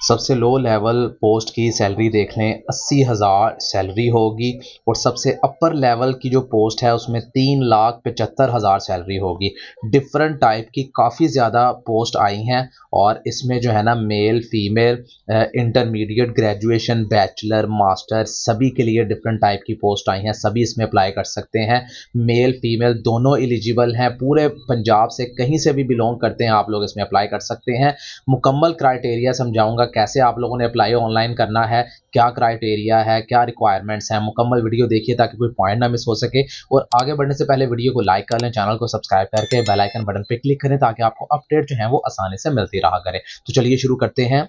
सबसे low level post की salary देख लें 80,000 सैलरी होगी और सबसे अपर लेवल की जो पोस्ट है उसमें 3,75,000 सैलरी होगी। डिफरेंट टाइप की काफ़ी ज़्यादा पोस्ट आई हैं और इसमें जो है ना male female intermediate graduation bachelor master सभी के लिए डिफरेंट टाइप की पोस्ट आई हैं। सभी इसमें अप्लाई कर सकते हैं। मेल फीमेल दोनों एलिजिबल हैं। पूरे पंजाब से कहीं से भी बिलोंग करते हैं आप लोग इसमें अप्लाई कर सकते हैं। मुकम्मल क्राइटेरिया समझाऊंगा कैसे आप लोगों ने अप्लाई ऑनलाइन करना है, क्या क्राइटेरिया है, क्या रिक्वायरमेंट्स हैं। मुकम्मल वीडियो देखिए ताकि कोई पॉइंट ना मिस हो सके। और आगे बढ़ने से पहले वीडियो को लाइक कर लें, चैनल को सब्सक्राइब करके बेल आइकन बटन पे क्लिक करें ताकि आपको अपडेट जो है वो आसानी से मिलती रहा करे। तो चलिए शुरू करते हैं।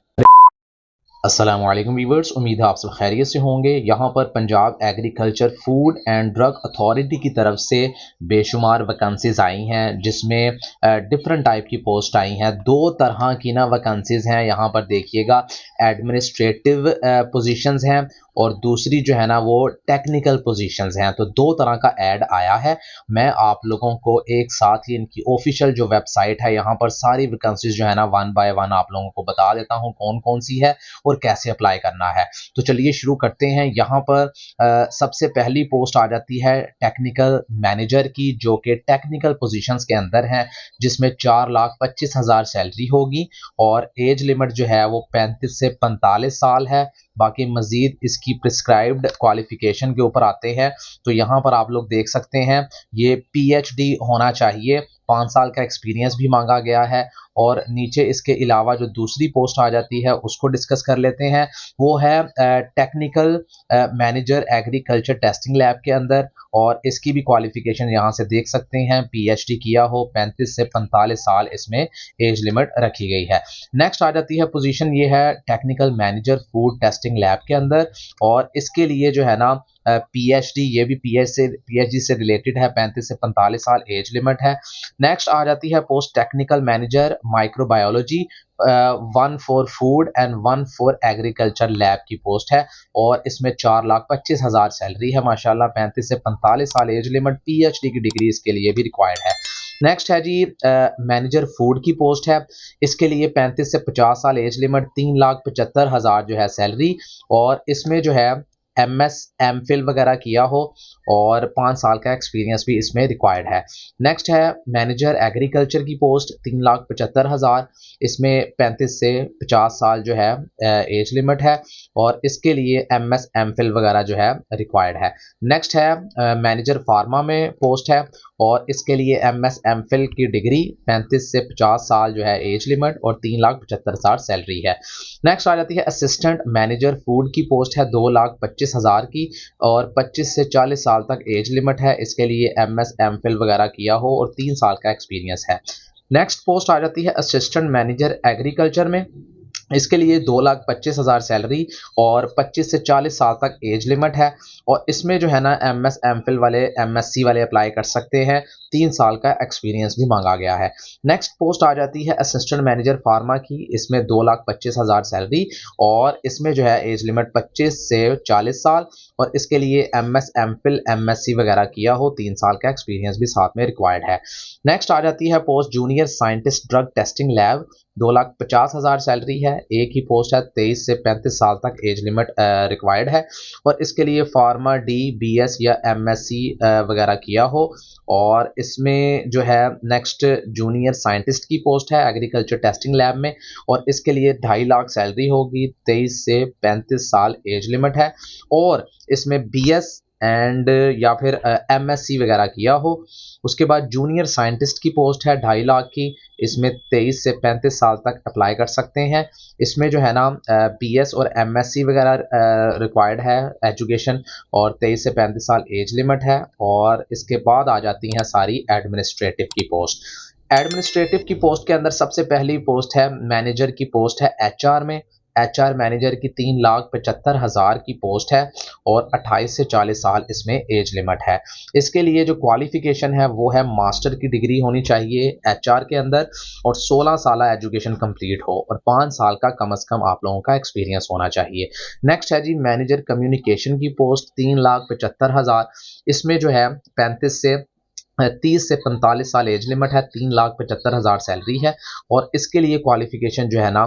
अस्सलाम वालेकुम वीवर्स, उम्मीद है आप सब खैरियत से होंगे। यहाँ पर Punjab agriculture food and drug authority की तरफ से बेशुमार वैकेंसीज आई हैं जिसमें डिफरेंट टाइप की पोस्ट आई हैं। दो तरह की ना वैकेंसीज हैं यहाँ पर देखिएगा। एडमिनिस्ट्रेटिव पोजीशंस हैं और दूसरी जो है ना वो टेक्निकल पोजीशंस हैं। तो दो तरह का ऐड आया है। मैं आप लोगों को एक साथ ही इनकी ऑफिशियल जो वेबसाइट है यहाँ पर सारी वैकेंसीज जो है ना वन बाय वन आप लोगों को बता देता हूँ कौन कौन सी है और कैसे अप्लाई करना है। तो चलिए शुरू करते हैं। यहाँ पर सबसे पहली पोस्ट आ जाती है टेक्निकल मैनेजर की, जो कि टेक्निकल पोजीशंस के अंदर है, जिसमें 4,25,000 सैलरी होगी और एज लिमिट जो है वो 35 से 45 साल है। बाकी मजीद इसकी प्रिस्क्राइब्ड क्वालिफिकेशन के ऊपर आते हैं तो यहाँ पर आप लोग देख सकते हैं ये पीएचडी होना चाहिए। 5 साल का एक्सपीरियंस भी मांगा गया है। और नीचे इसके अलावा जो दूसरी पोस्ट आ जाती है उसको डिस्कस कर लेते हैं। वो है technical manager agriculture testing lab के अंदर और इसकी भी क्वालिफिकेशन यहाँ से देख सकते हैं। पीएचडी किया हो, 35 से 45 साल इसमें एज लिमिट रखी गई है। नेक्स्ट आ जाती है पोजीशन, ये है technical manager food testing lab के अंदर और इसके लिए जो है ना पीएचडी, ये भी पीएचडी से रिलेटेड है। 35 से 45 साल एज लिमिट है। नेक्स्ट आ जाती है post technical manager microbiology, 1 for food and 1 for agriculture lab की पोस्ट है और इसमें 4,25,000 सैलरी है। माशाल्लाह 35 से 45 साल एज लिमिट, पीएचडी की डिग्री इसके लिए भी रिक्वायर्ड है। नेक्स्ट है जी मैनेजर फूड की पोस्ट है। इसके लिए 35 से 50 साल एज लिमिट, 3,75,000 जो है सैलरी और इसमें जो है एमएस एमफिल वगैरह किया हो और 5 साल का एक्सपीरियंस भी इसमें रिक्वायर्ड है। नेक्स्ट है मैनेजर एग्रीकल्चर की पोस्ट, 3,75,000, इसमें 35 से 50 साल जो है एज लिमिट है और इसके लिए एमएस एमफिल वगैरह जो है रिक्वायर्ड है। नेक्स्ट है मैनेजर फार्मा में पोस्ट है और इसके लिए एमएस एमफिल की डिग्री, 35 से 50 साल जो है एज लिमिट और 3,75,000 सैलरी है। नेक्स्ट आ जाती है असिस्टेंट मैनेजर फूड की पोस्ट है, 2,25,000 की और 25 से 40 साल तक एज लिमिट है। इसके लिए एमएस एमफिल वगैरह किया हो और 3 साल का एक्सपीरियंस है। नेक्स्ट पोस्ट आ जाती है असिस्टेंट मैनेजर एग्रीकल्चर में। इसके लिए 2,25,000 सैलरी और 25 से 40 साल तक एज लिमिट है और इसमें जो है ना एमएस एमफिल वाले एमएससी वाले अप्लाई कर सकते हैं। 3 साल का एक्सपीरियंस भी मांगा गया है। नेक्स्ट पोस्ट आ जाती है असिस्टेंट मैनेजर फार्मा की, इसमें 2,25,000 सैलरी और इसमें जो है एज लिमिट 25 से 40 साल और इसके लिए एमएस एमफिल एमएससी वगैरह किया हो, 3 साल का एक्सपीरियंस भी साथ में रिक्वायर्ड है। नेक्स्ट आ जाती है post junior scientist drug testing lab, 2,50,000 salary है। एक ही पोस्ट है, 23 से 35 साल तक एज लिमिट रिक्वायर्ड है और इसके लिए फार्मा डी बीएस या एमएससी वगैरह किया हो और इसमें जो है नेक्स्ट जूनियर साइंटिस्ट की पोस्ट है एग्रीकल्चर टेस्टिंग लैब में और इसके लिए 2.5 लाख सैलरी होगी, 23 से 35 साल एज लिमिट है और इसमें बीएस एंड या फिर एमएससी वगैरह किया हो। उसके बाद जूनियर साइंटिस्ट की पोस्ट है 2.5 लाख की, इसमें 23 से 35 साल तक अप्लाई कर सकते हैं। इसमें जो है ना बीएस और एमएससी वगैरह रिक्वायर्ड है एजुकेशन और 23 से 35 साल एज लिमिट है और इसके बाद आ जाती हैं सारी एडमिनिस्ट्रेटिव की पोस्ट। एडमिनिस्ट्रेटिव की पोस्ट के अंदर सबसे पहली पोस्ट है मैनेजर की पोस्ट है एचआर में। एचआर मैनेजर की 3,75,000 की पोस्ट है और 28 से 40 साल इसमें एज लिमिट है। इसके लिए जो क्वालिफिकेशन है वो है मास्टर की डिग्री होनी चाहिए एचआर के अंदर और 16 साल एजुकेशन कंप्लीट हो और 5 साल का कम से कम आप लोगों का एक्सपीरियंस होना चाहिए। नेक्स्ट है जी मैनेजर कम्युनिकेशन की पोस्ट, 3,75,000, इसमें जो है 35 से 30 से 45 साल एज लिमिट है, 3,75,000 सैलरी है। और इसके लिए क्वालिफिकेशन जो है ना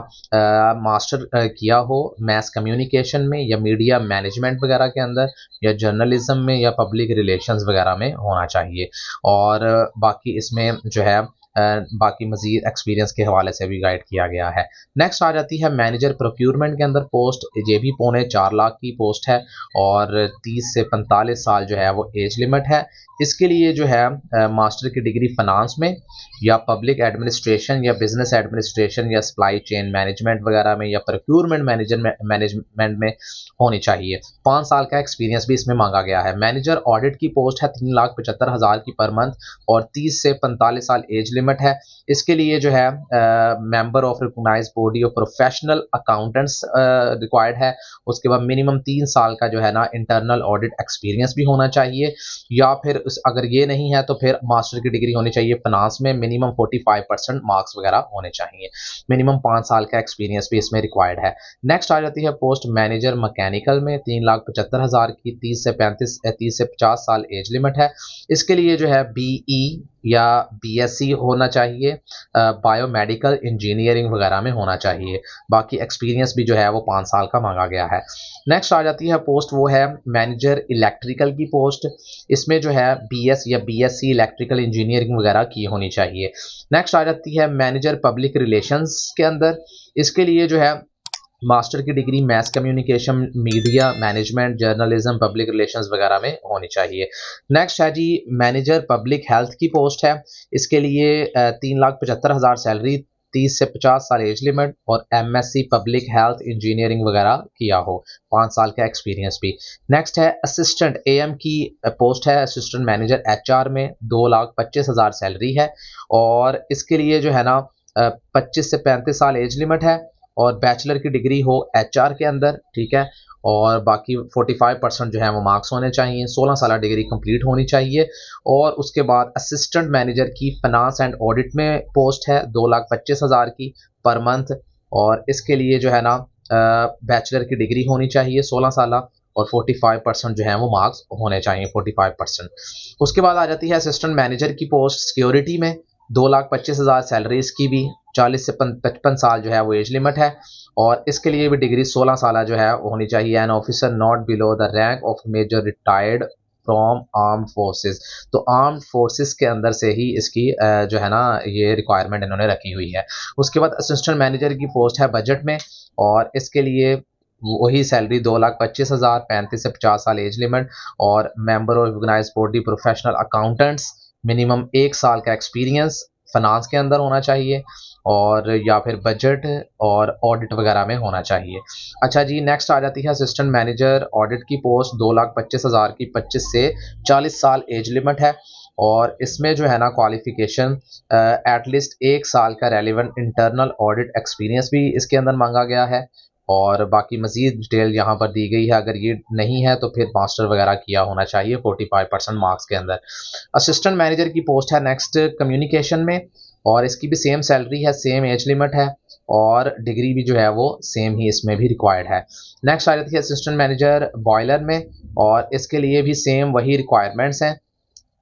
मास्टर किया हो मैस कम्युनिकेशन में या मीडिया मैनेजमेंट वगैरह के अंदर या जर्नलिज्म में या पब्लिक रिलेशंस वगैरह में होना चाहिए। और बाकी इसमें जो है बाकी मजीद एक्सपीरियंस के हवाले से भी गाइड किया गया है। नेक्स्ट आ जाती है मैनेजर प्रोक्यूरमेंट के अंदर पोस्ट, ये भी 3.25 लाख की पोस्ट है और 30 से 45 साल जो है वो एज लिमिट है। इसके लिए जो है मास्टर की डिग्री फाइनेंस में या पब्लिक एडमिनिस्ट्रेशन या बिजनेस एडमिनिस्ट्रेशन या सप्लाई चेन मैनेजमेंट वगैरह में या प्रोक्यूरमेंट मैनेजमेंट में होनी चाहिए। 5 साल का एक्सपीरियंस भी इसमें मांगा गया है। मैनेजर ऑडिट की पोस्ट है 3,75,000 की पर मंथ और 30 से 45 साल एज लिमिट है। इसके लिए जो है member of recognised body of professional accountants required है। उसके बाद मिनिमम 3 साल का जो है ना इंटरनल ऑडिट एक्सपीरियंस भी होना चाहिए, या फिर अगर ये नहीं है तो फिर मास्टर की डिग्री होनी चाहिए फाइनेंस में, मिनिमम 45% मार्क्स वगैरह होने चाहिए। मिनिमम 5 साल का एक्सपीरियंस भी इसमें रिक्वायर्ड है। नेक्स्ट आ जाती है पोस्ट मैनेजर मैकेनिकल में 3,75,000 की, 30 से 50 साल एज लिमिट है। इसके लिए जो है बीई या बीएससी होना चाहिए, बायोमेडिकल इंजीनियरिंग वगैरह में होना चाहिए। बाकी एक्सपीरियंस भी जो है वो 5 साल का मांगा गया है। नेक्स्ट आ जाती है पोस्ट, वो है मैनेजर इलेक्ट्रिकल की पोस्ट। इसमें जो है बीएस या बीएससी इलेक्ट्रिकल इंजीनियरिंग वगैरह की होनी चाहिए। नेक्स्ट आ जाती है मैनेजर पब्लिक रिलेशंस के अंदर। इसके लिए जो है मास्टर की degree mess communication, media management, journalism, public relations वगैरह में होनी चाहिए। नेक्स्ट है जी मैनेजर पब्लिक हेल्थ की पोस्ट है। इसके लिए 3,75,000 सैलरी, 30 से 50 साल एज लिमिट और एमएससी पब्लिक हेल्थ इंजीनियरिंग वगैरह किया हो, 5 साल का एक्सपीरियंस भी। नेक्स्ट है असिस्टेंट एएम की पोस्ट है, असिस्टेंट मैनेजर एचआर में 2,25,000 सैलरी है। और इसके लिए जो है ना 25 से 35 साल एज लिमिट है और बैचलर की डिग्री हो एचआर के अंदर, ठीक है। और बाकी 45% जो है वो मार्क्स होने चाहिए। 16 साल डिग्री कंप्लीट होनी चाहिए। और उसके बाद असिस्टेंट मैनेजर की फाइनेंस एंड ऑडिट में पोस्ट है 2,25,000 की पर मंथ और इसके लिए जो है ना बैचलर की डिग्री होनी चाहिए 16 साल और 45% जो है वो मार्क्स होने चाहिए, 45%। उसके बाद आ जाती है असिस्टेंट मैनेजर की पोस्ट सिक्योरिटी में 2,25,000 सैलरी, इसकी भी 40 से 55 साल जो है वो एज लिमिट है। और इसके लिए भी डिग्री 16 साल जो है होनी चाहिए। An officer not below the rank of major retired from armed forces. तो आर्म्ड फोर्सेस के अंदर से ही इसकी जो है ना ये रिक्वायरमेंट इन्होंने रखी हुई है। उसके बाद असिस्टेंट मैनेजर की पोस्ट है बजट में और इसके लिए वही सैलरी 2,25,000, 35 से 50 साल एज लिमिट और member of recognised body professional accountants, minimum 1 साल का एक्सपीरियंस फाइनेंस के अंदर होना चाहिए और या फिर बजट और ऑडिट वगैरह में होना चाहिए। अच्छा जी, नेक्स्ट आ जाती है असिस्टेंट मैनेजर ऑडिट की पोस्ट 2,25,000 की, 25 से 40 साल एज लिमिट है। और इसमें जो है ना क्वालिफिकेशन एटलीस्ट 1 साल का रेलिवेंट इंटरनल ऑडिट एक्सपीरियंस भी इसके अंदर मांगा गया है। और बाकी मजीद डिटेल यहाँ पर दी गई है, अगर ये नहीं है तो फिर मास्टर वगैरह किया होना चाहिए 45% मार्क्स के अंदर। असिस्टेंट मैनेजर की पोस्ट है नेक्स्ट कम्युनिकेशन में और इसकी भी सेम सैलरी है, सेम एज लिमिट है और डिग्री भी जो है वो सेम ही इसमें भी रिक्वायर्ड है। नेक्स्ट आ जाती है असिस्टेंट मैनेजर बॉयलर में और इसके लिए भी सेम वही रिक्वायरमेंट्स हैं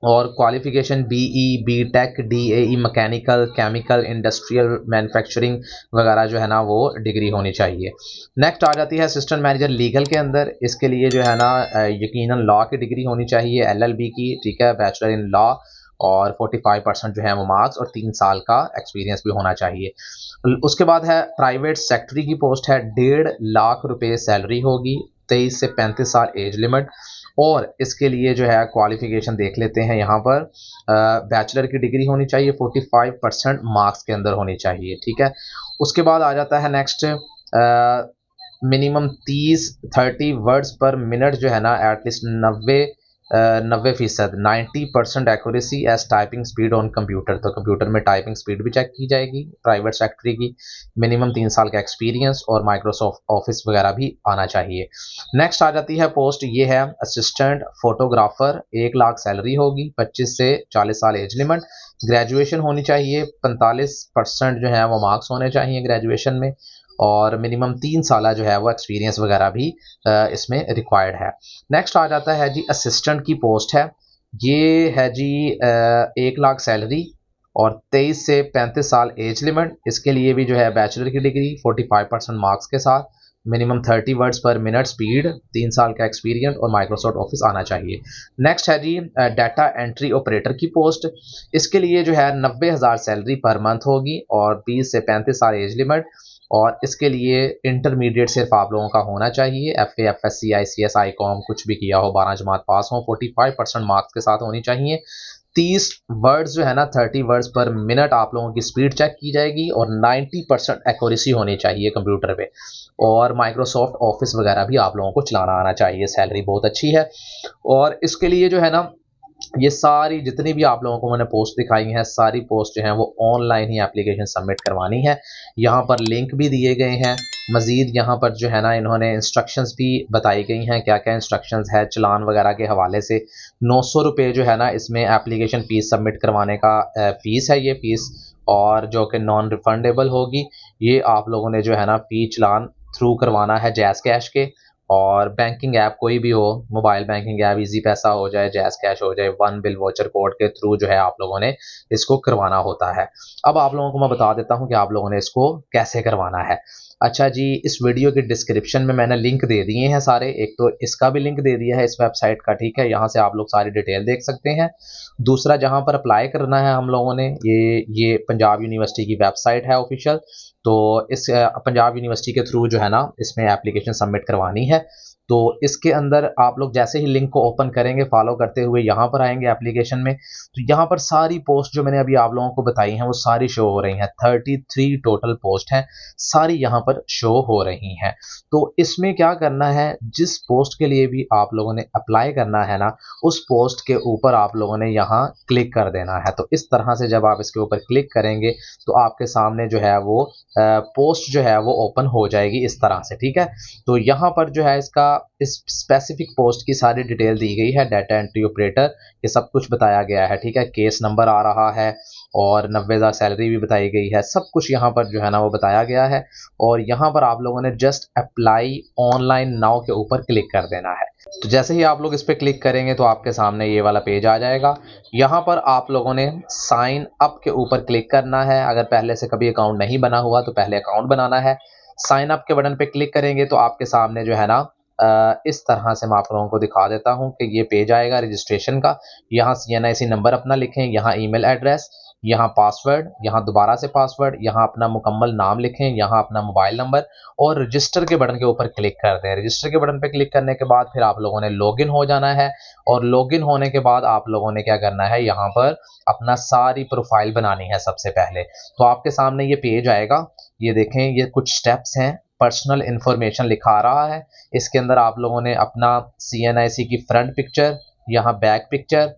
और qualification BE, BTech, DAE, mechanical, chemical, industrial, manufacturing वगैरह जो है ना वो डिग्री होनी चाहिए। नेक्स्ट आ जाती है असिस्टेंट मैनेजर लीगल के अंदर। इसके लिए जो है ना यकीनन लॉ की डिग्री होनी चाहिए, एलएलबी की, ठीक है, बैचलर इन लॉ और 45% जो है वो मार्क्स और 3 साल का एक्सपीरियंस भी होना चाहिए। उसके बाद है प्राइवेट सेक्रेटरी की पोस्ट है, 1.5 लाख रुपए सैलरी होगी, 23 से 35 साल एज लिमिट और इसके लिए जो है क्वालिफिकेशन देख लेते हैं यहाँ पर बैचलर की डिग्री होनी चाहिए, 45% मार्क्स के अंदर होनी चाहिए, ठीक है। उसके बाद आ जाता है next minimum 30 words per minute जो है ना at least 90% 90% accuracy as typing speed on computer. तो कंप्यूटर में टाइपिंग स्पीड भी चेक की जाएगी प्राइवेट सेक्रेटरी की। मिनिमम 3 साल का एक्सपीरियंस और माइक्रोसॉफ्ट ऑफिस वगैरह भी आना चाहिए। नेक्स्ट आ जाती है पोस्ट, ये है असिस्टेंट फोटोग्राफर, 1 लाख सैलरी होगी, 25 से 40 साल एज लिमिट, ग्रेजुएशन होनी चाहिए, 45% जो है वो मार्क्स होने चाहिए ग्रेजुएशन में और मिनिमम 3 साल जो है वो एक्सपीरियंस वगैरह भी इसमें रिक्वायर्ड है। नेक्स्ट आ जाता है जी असिस्टेंट की पोस्ट है ये है जी 1 लाख सैलरी और 23 से 35 साल एज लिमिट। इसके लिए भी जो है बैचलर की डिग्री 45% मार्क्स के साथ, minimum 30 words per minute speed, 3 साल का एक्सपीरियंस और माइक्रोसॉफ्ट ऑफिस आना चाहिए। नेक्स्ट है जी डाटा एंट्री ऑपरेटर की पोस्ट। इसके लिए जो है 90,000 सैलरी पर मंथ होगी और 20 से 35 साल एज लिमिट। और इसके लिए इंटरमीडिएट सिर्फ आप लोगों का होना चाहिए, FA FSC ICS ICOM कुछ भी किया हो, 12 जमात पास हो, 45% मार्क्स के साथ होनी चाहिए। 30 वर्ड्स जो है ना 30 वर्ड्स पर मिनट आप लोगों की स्पीड चेक की जाएगी और 90% एक्यूरेसी होनी चाहिए कंप्यूटर पे। और माइक्रोसॉफ्ट ऑफिस वगैरह भी आप लोगों को चलाना आना चाहिए। सैलरी बहुत अच्छी है। और इसके लिए जो है ना ये सारी जितनी भी आप लोगों को मैंने पोस्ट दिखाई हैं, सारी पोस्ट जो हैं वो ऑनलाइन ही एप्लीकेशन सबमिट करवानी है। यहाँ पर लिंक भी दिए गए हैं। मज़ीद यहाँ पर जो है ना इन्होंने इंस्ट्रक्शंस भी बताई गई हैं, क्या क्या इंस्ट्रक्शंस है चलान वगैरह के हवाले से। 900 रुपये जो है ना इसमें एप्लीकेशन फ़ीस सबमिट करवाने का फ़ीस है ये फ़ीस, और जो कि नॉन रिफंडेबल होगी। ये आप लोगों ने जो है ना फ़ी चलान थ्रू करवाना है जैज़ कैश के। और बैंकिंग ऐप कोई भी हो, मोबाइल बैंकिंग ऐप इजी पैसा हो जाए, जैज़ कैश हो जाए, वन बिल वोचर कोड के थ्रू जो है आप लोगों ने इसको करवाना होता है। अब आप लोगों को मैं बता देता हूँ कि आप लोगों ने इसको कैसे करवाना है। अच्छा जी, इस वीडियो के डिस्क्रिप्शन में मैंने लिंक दे दिए हैं सारे। एक तो इसका भी लिंक दे दिया है इस वेबसाइट का, ठीक है, यहाँ से आप लोग सारी डिटेल देख सकते हैं। दूसरा, जहाँ पर अप्लाई करना है हम लोगों ने, ये पंजाब यूनिवर्सिटी की वेबसाइट है ऑफिशियल। तो इस पंजाब यूनिवर्सिटी के थ्रू जो है ना इसमें एप्लीकेशन सबमिट करवानी है। तो इसके अंदर आप लोग जैसे ही लिंक को ओपन करेंगे, फॉलो करते हुए यहाँ पर आएंगे एप्लीकेशन में, तो यहाँ पर सारी पोस्ट जो मैंने अभी आप लोगों को बताई हैं वो सारी शो हो रही हैं। 33 टोटल पोस्ट हैं, सारी यहाँ पर शो हो रही हैं। तो इसमें क्या करना है, जिस पोस्ट के लिए भी आप लोगों ने अप्लाई करना है ना, उस पोस्ट के ऊपर आप लोगों ने यहाँ क्लिक कर देना है। तो इस तरह से जब आप इसके ऊपर क्लिक करेंगे तो आपके सामने जो है वो पोस्ट जो है वो ओपन हो जाएगी इस तरह से, ठीक है। तो यहाँ पर जो है इसका इस स्पेसिफिक पोस्ट की सारी डिटेल दी गई है, डाटा एंट्री ऑपरेटर, ये सब कुछ बताया गया है, ठीक है। केस नंबर आ रहा है और 90,000 सैलरी भी बताई गई है, सब कुछ यहाँ पर जो है ना वो बताया गया है। और यहाँ पर आप लोगों ने जस्ट अप्लाई ऑनलाइन नाउ के ऊपर क्लिक कर देना है। तो जैसे ही आप लोग इस पर क्लिक करेंगे तो आपके सामने ये वाला पेज आ जाएगा। यहाँ पर आप लोगों ने साइन अप के ऊपर क्लिक करना है। अगर पहले से कभी अकाउंट नहीं बना हुआ तो पहले अकाउंट बनाना है। साइन अप के बटन पे क्लिक करेंगे तो आपके सामने जो है ना इस तरह से मैं आप लोगों को दिखा देता हूँ कि ये पेज आएगा रजिस्ट्रेशन का। यहाँ CNIC नंबर अपना लिखें, यहाँ ईमेल एड्रेस, यहाँ पासवर्ड, यहाँ दोबारा से पासवर्ड, यहाँ अपना मुकम्मल नाम लिखें, यहाँ अपना मोबाइल नंबर और रजिस्टर के बटन के ऊपर क्लिक कर दें। रजिस्टर के बटन पे क्लिक करने के बाद फिर आप लोगों ने लॉगिन हो जाना है। और लॉगिन होने के बाद आप लोगों ने क्या करना है, यहाँ पर अपना सारी प्रोफाइल बनानी है सबसे पहले। तो आपके सामने ये पेज आएगा, ये देखें, ये कुछ स्टेप्स हैं। पर्सनल इंफॉर्मेशन लिखा आ रहा है। इसके अंदर आप लोगों ने अपना CNIC की फ्रंट पिक्चर, यहाँ बैक पिक्चर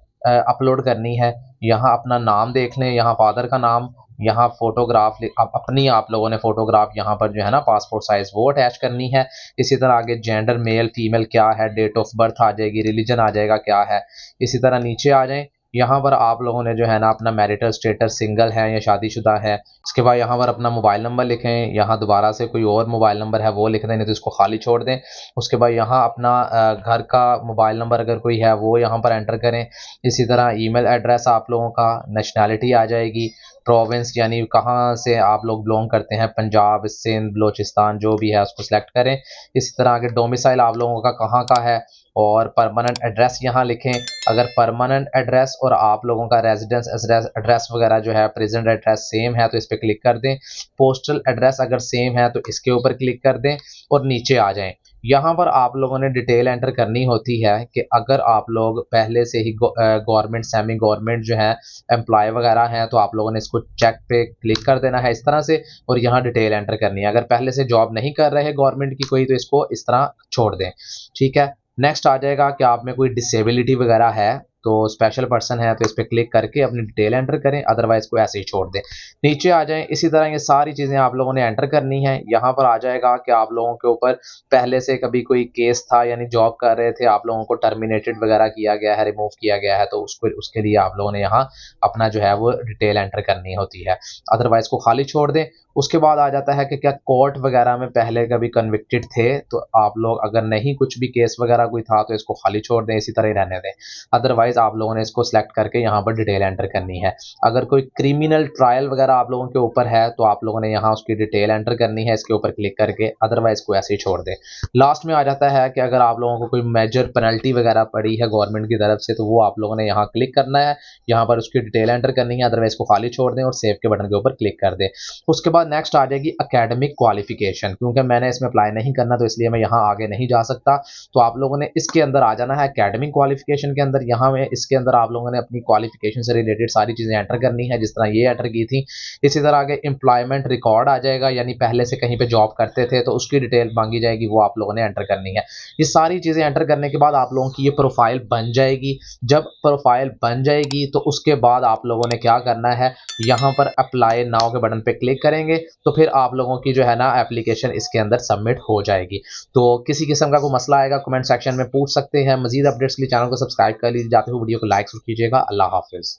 अपलोड करनी है। यहाँ अपना नाम देख लें, यहाँ फादर का नाम, यहाँ फोटोग्राफ अपनी आप लोगों ने फोटोग्राफ यहाँ पर जो है ना पासपोर्ट साइज वो अटैच करनी है। इसी तरह आगे जेंडर मेल फीमेल क्या है, डेट ऑफ बर्थ आ जाएगी, रिलीजन आ जाएगा क्या है। इसी तरह नीचे आ जाएं, यहाँ पर आप लोगों ने जो है ना अपना मैरिटल स्टेटस सिंगल है या शादीशुदा है। इसके बाद यहाँ पर अपना मोबाइल नंबर लिखें, यहाँ दोबारा से कोई और मोबाइल नंबर है वो लिख दें, नहीं तो इसको खाली छोड़ दें। उसके बाद यहाँ अपना घर का मोबाइल नंबर अगर कोई है वो यहाँ पर एंटर करें। इसी तरह ईमेल एड्रेस आप लोगों का, नेशनैलिटी आ जाएगी, प्रोविंस यानी कहाँ से आप लोग बिलोंग करते हैं, पंजाब, सिंध, बलोचिस्तान जो भी है उसको सिलेक्ट करें। इसी तरह आगे डोमिसाइल आप लोगों का कहाँ का है और परमानेंट एड्रेस यहाँ लिखें। अगर परमानेंट एड्रेस और आप लोगों का रेजिडेंस एड्रेस वगैरह जो है प्रेजेंट एड्रेस सेम है तो इस पर क्लिक कर दें। पोस्टल एड्रेस अगर सेम है तो इसके ऊपर क्लिक कर दें और नीचे आ जाएं। यहाँ पर आप लोगों ने डिटेल एंटर करनी होती है कि अगर आप लोग पहले से ही गवर्नमेंट सेमी गवर्नमेंट जो है एम्प्लॉय वगैरह हैं तो आप लोगों ने इसको चेक पे क्लिक कर देना है इस तरह से, और यहाँ डिटेल एंटर करनी है। अगर पहले से जॉब नहीं कर रहे गवर्नमेंट की कोई तो इसको इस तरह छोड़ दें, ठीक है। नेक्स्ट आ जाएगा कि आप में कोई डिसेबिलिटी वगैरह है तो स्पेशल पर्सन है तो इस पर क्लिक करके अपनी डिटेल एंटर करें, अदरवाइज को ऐसे ही छोड़ दें। नीचे आ जाएं, इसी तरह ये सारी चीज़ें आप लोगों ने एंटर करनी है। यहाँ पर आ जाएगा कि आप लोगों के ऊपर पहले से कभी कोई केस था यानी जॉब कर रहे थे, आप लोगों को टर्मिनेटेड वगैरह किया गया है, रिमूव किया गया है, तो उसको उसके लिए आप लोगों ने यहाँ अपना जो है वो डिटेल एंटर करनी होती है, अदरवाइज को खाली छोड़ दें। उसके बाद आ जाता है कि क्या कोर्ट वगैरह में पहले कभी कन्विक्टेड थे, तो आप लोग अगर नहीं कुछ भी केस वगैरह कोई था तो इसको खाली छोड़ दें, इसी तरह ही रहने दें। अदरवाइज अदरवाइज़ आप लोगों ने इसको सिलेक्ट करके यहाँ पर डिटेल एंटर करनी है। अगर कोई क्रिमिनल ट्रायल वगैरह आप लोगों के ऊपर है तो आप लोगों ने यहाँ उसकी डिटेल एंटर करनी है इसके ऊपर क्लिक करके, अदरवाइज़ को ऐसे ही छोड़ दें। लास्ट में आ जाता है कि अगर आप लोगों को कोई मेजर पेनल्टी वगैरह पड़ी है गवर्नमेंट की तरफ से तो वो आप लोगों ने यहाँ क्लिक करना है, यहाँ पर उसकी डिटेल एंटर करनी है, अदरवाइज़ को खाली छोड़ दें और सेव के बटन के ऊपर क्लिक कर दें। उसके बाद नेक्स्ट आ जाएगी एकेडमिक क्वालिफिकेशन, क्योंकि मैंने इसमें अप्लाई नहीं करना तो इसलिए मैं यहाँ आगे नहीं जा सकता। तो आप लोगों ने इसके अंदर आ जाना है एकेडमिक क्वालिफिकेशन के अंदर। यहाँ में इसके अंदर आप लोगों ने अपनी क्वालिफिकेशन से रिलेटेड सारी चीज़ें एंटर करनी है जिस तरह ये एंटर की थी। इसी तरह आगे एम्प्लॉयमेंट रिकॉर्ड आ जाएगा, यानी पहले से कहीं पे जॉब करते थे तो उसकी डिटेल मांगी जाएगी, वो आप लोगों ने एंटर करनी है। ये सारी चीज़ें एंटर करने के बाद आप लोगों की ये प्रोफाइल बन जाएगी। जब प्रोफाइल बन जाएगी तो उसके बाद आप लोगों ने क्या करना है, यहाँ पर अप्लाई नाउ के बटन पे क्लिक करेंगे तो फिर आप लोगों की जो है ना एप्लीकेशन इसके अंदर सबमिट हो जाएगी। तो किसी किस्म का कोई मसला आएगा कमेंट सेक्शन में पूछ सकते हैं। मजीद अपडेट्स के लिए चैनल को सब्सक्राइब कर लीजिए, जाते हुए वीडियो को लाइक कीजिएगा। अल्लाह हाफिज़।